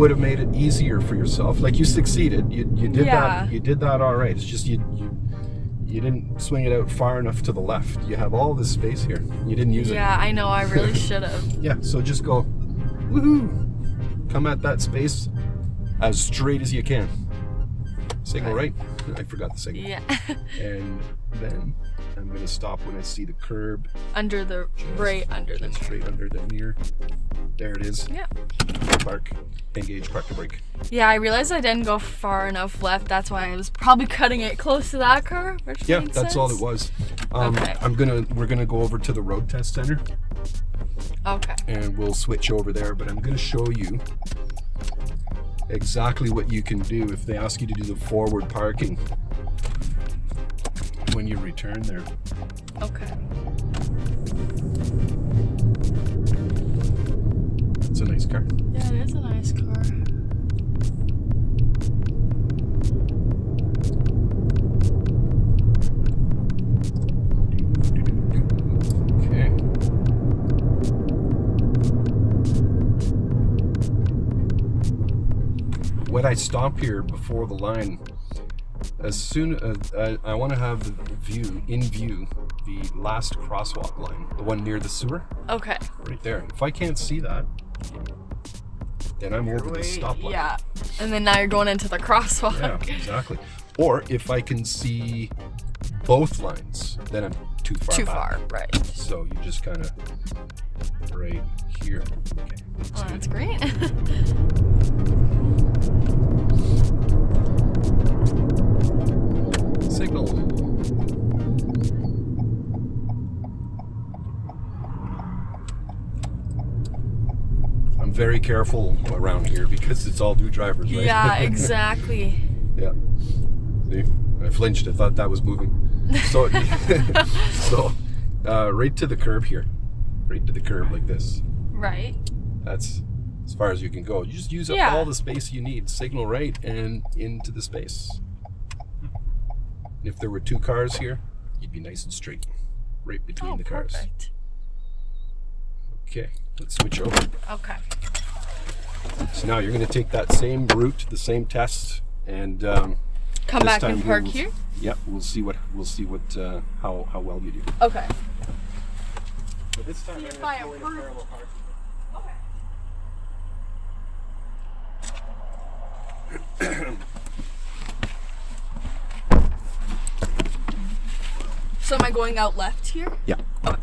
would have made it easier for yourself. Like, you succeeded. You did that. You did that all right. It's just you didn't swing it out far enough to the left. You have all this space here. You didn't use it. Yeah, I know. I really should have. Yeah, so just go, woohoo! Come at that space as straight as you can. Signal right. I forgot the signal. Yeah. And then I'm going to stop when I see the curb. Under the, right under the Just right under the mirror. There it is. Yeah. Park, engage, park the brake. Yeah, I realized I didn't go far enough left. That's why I was probably cutting it close to that car. Which Yeah, makes that's sense. all it was. Okay. We're gonna go over to the road test center. Okay. And we'll switch over there, but I'm gonna show you exactly what you can do if they ask you to do the forward parking when you return there. Okay. It's a nice car. Yeah, it is a nice car. Okay. When I stop here before the line, as soon as I want to have in view the last crosswalk line, the one near the sewer, Okay. right there. If I can't see that, then I'm over the stoplight. Yeah. And then now you're going into the crosswalk. Yeah, exactly. Or if I can see both lines, then I'm too far Too back. far, right. So you just kind of right here. Okay, Oh, that's great. Signal. I'm very careful around here because it's all new drivers, right? Yeah, exactly. Yeah. See, I flinched. I thought that was moving. So, right to the curb here. Right to the curb like this. Right. That's as far as you can go. You just use up Yeah. all the space you need. Signal right and into the space. And if there were two cars here, you'd be nice and straight. Right between the cars. Perfect. Okay, let's switch over. Okay. So now you're going to take that same route, the same test, and Come this back time and park we'll- here? Yep, we'll see what how well you do. Okay. But this time if I approve. So am I going out left here? Yeah. Okay.